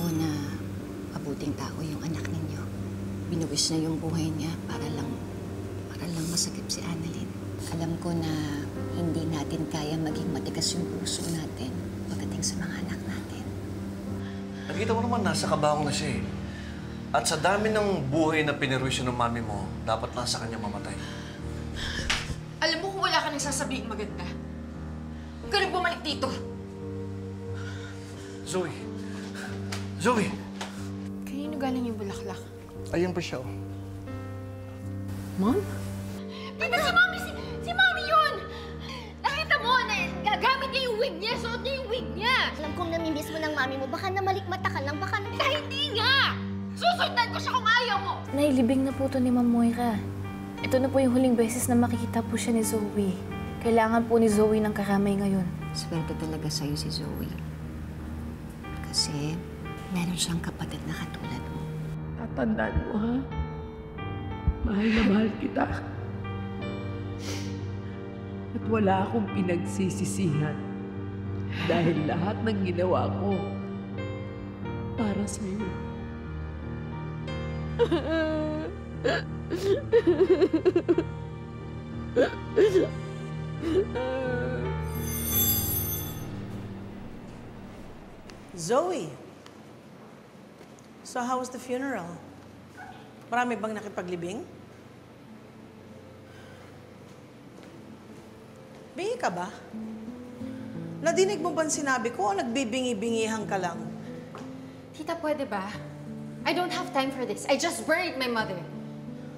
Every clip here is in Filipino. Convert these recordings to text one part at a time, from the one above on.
ko na mabuting tao yung anak ninyo. Binuwis niya yung buhay niya para lang masakip si Annalyn. Alam ko na hindi natin kaya maging matigas yung puso natin pagdating sa mga anak natin. Nakita mo naman, nasa kabaong na siya eh. At sa dami ng buhay na pinirwisyo ng mami mo, dapat nasa kanya mamatay. Alam mo kung wala ka nang sasabihin maganda, huwag ka nang bumalik dito. Zoe! Zoe! Kanino galing yung bulaklak? Ayun po siya. Mom? Tita, si Mami! Si Mami yun! Nakita mo na gagamit niya yung wig niya, suot niya yung wig niya! Alam kong namimiss mo ng mami mo. Baka namalikmata ka lang, baka Hindi nga! Susundan ko siya kung ayaw mo! Nailibing na po to ni Ma'am Moira. Ito na po yung huling beses na makikita po siya ni Zoe. Kailangan po ni Zoe ng karamay ngayon. Swerte talaga sa'yo si Zoe. Kasi meron siyang kapatid na katulad mo. Tatandaan mo, ha? Mahal na mahal kita. At wala akong pinagsisisihan dahil lahat ng ginawa ko para sa'yo. Zoe, so how was the funeral? Marami bang nakipaglibing? Bingi ka ba? Nadinig mo bang sinabi ko o nagbibingi-bingihan ka lang? Tita, pwede ba? I don't have time for this. I just buried my mother.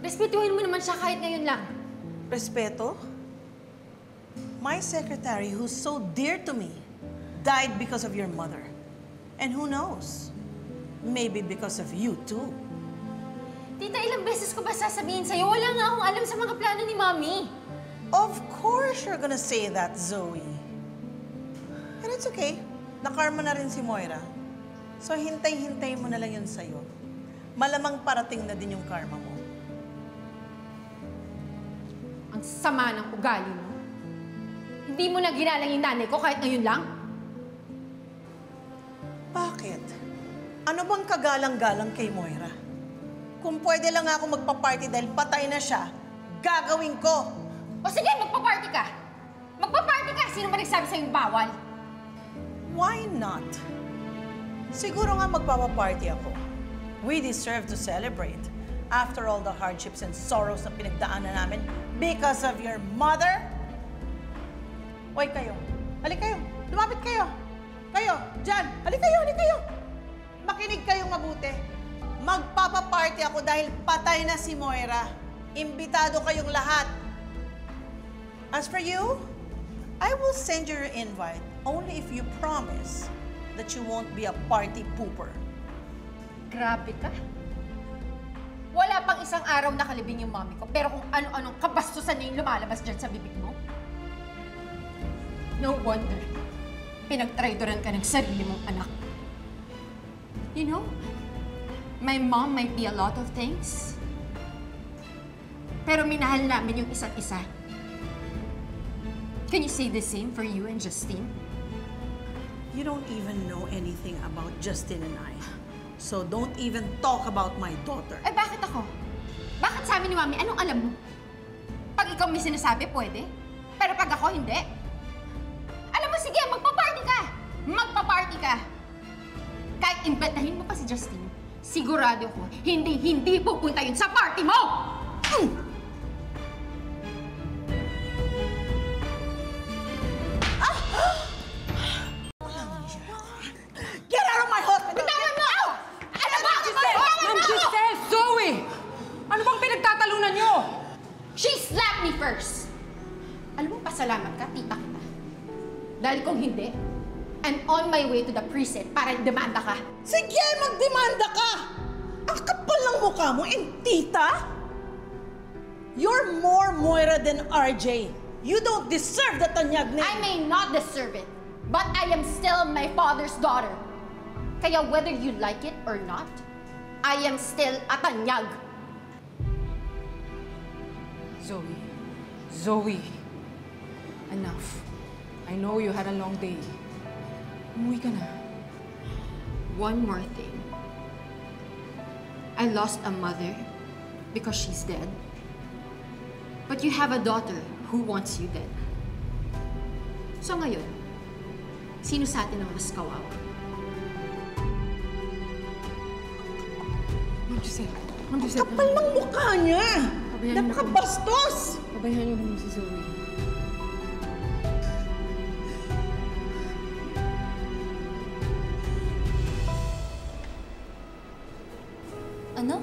Respetuhin mo naman siya kahit ngayon lang. Respeto? My secretary, who's so dear to me, died because of your mother. And who knows? Maybe because of you, too. Tita, ilang beses ko ba sasabihin sa'yo? Wala nga akong alam sa mga plano ni Mami. Of course you're gonna say that, Zoe. And it's okay. Nakarma na rin si Moira. So hintay-hintay mo na lang yun sa'yo. Malamang parating na din yung karma mo. Ang sama ng ugali mo. Hindi mo na ginalang yung nanay ko kahit ngayon lang? Bakit? Ano bang kagalang-galang kay Moira? Kung pwede lang ako magpa-party dahil patay na siya, gagawin ko! O sige, magpa-party ka! Magpa-party ka! Sino ba nagsabi sa'yo bawal? Why not? Siguro nga magpapa-party ako. We deserve to celebrate after all the hardships and sorrows na pinagdaanan namin because of your mother. Hoy kayo, halik kayo, lumapit kayo. Kayo, dyan, halik kayo. Makinig kayong mabuti. Magpapa-party ako dahil patay na si Moira. Imbitado kayong lahat. As for you, I will send you your invite only if you promise that you won't be a party pooper. Grabe ka. Wala pang isang araw nakalibing yung mami ko, pero kung ano-anong kabastusan niya yung lumalabas dyan sa bibig mo. No wonder, pinagtraidoran ka ng sarili mong anak. You know, my mom might be a lot of things, pero minahal namin yung isa't isa. Can you say the same for you and Justine? You don't even know anything about Justin and I. So don't even talk about my daughter. Eh, bakit ako? Bakit sa amin ni Mami, anong alam mo? Pag ikaw may sinasabi, pwede. Pero pag ako, hindi. Alam mo, sige, magpa-party ka! Magpa-party ka! Kahit imbitahin mo pa si Justine, sigurado ko, hindi pupunta yun sa party mo! Get out of my hospital! Bitawan mo! Ano ba? Ma'am Giselle! Zoe! Ano bang pinagtatalunan niyo? She slapped me first! Alam mo, pasalamat ka, tita kita. Dahil kung hindi, I'm on my way to the precinct para demanda ka. Sige, magdemanda ka! Ang kapal ng mukha mo, tita? You're more Moira than RJ. You don't deserve the tanyag na... I may not deserve it, but I am still my father's daughter. Kaya whether you like it or not, I am still a tanyag. Zoe. Enough. I know you had a long day. Umuwi ka na. One more thing. I lost a mother because she's dead. But you have a daughter who wants you dead. So ngayon, sino sa atin ang mas kawawa? Ma'am Giselle. Ma'am Giselle. Kapal ng mukha niya! Pabayaan niyo na po. Napakabastos! Pabayaan niyo naman si Zoe. Ano?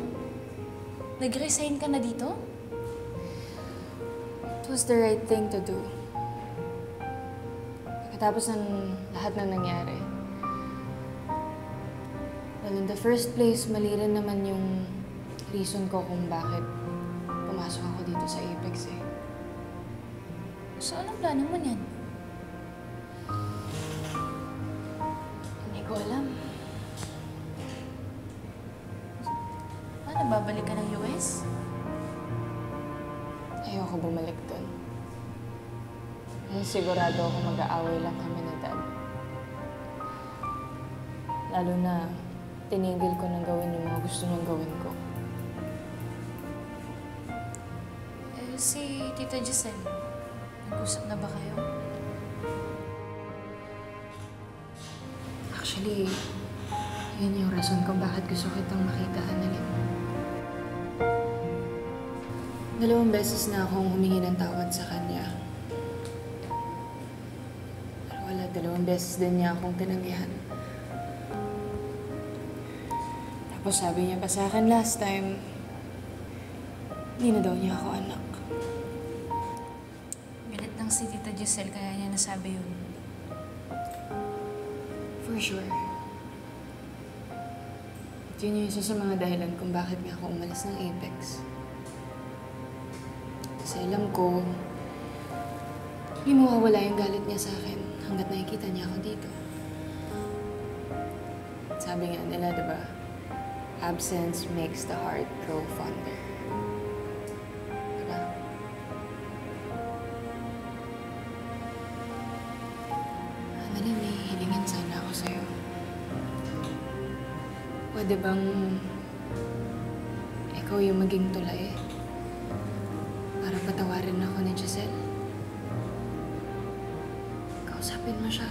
Nag-resign ka na dito? It was the right thing to do. Pagkatapos ng lahat ng nangyari. Well, in the first place, mali rin naman yung reason ko kung bakit pumasok ako dito sa Apex eh. So, anong plano mo niyan? Hindi ko alam. Paano, babalik ka ng US? Ayoko bumalik doon. Sigurado ako mag-aaway lang kami na Dad. Lalo na tinigil ko nang gawin yung mga gusto niyang gawin ko. Si Tita Giselle, nag-usap na ba kayo? Actually, yun yung rason ko bakit gusto kitang makita, Annalyn. 2 beses na akong humingi ng tawad sa kanya. Pero wala, 2 beses din niya akong tinanggihan. Tapos sabi niya pa sa akin last time, hindi na daw niya ako anak. Galit lang si Tita Giselle kaya niya nasabi yun. For sure. At yun yung isa sa mga dahilan kung bakit nga ako umalis ng Apex. Kasi alam ko, hindi mawawala yung galit niya sa akin hanggat nakikita niya ako dito. Sabi nga nila, diba? Absence makes the heart grow fonder. Diba? Annalyn, may hilingin sana ako sa'yo. Pwede bang ikaw yung maging tulay para patawarin ako ni Giselle? Kausapin mo siya.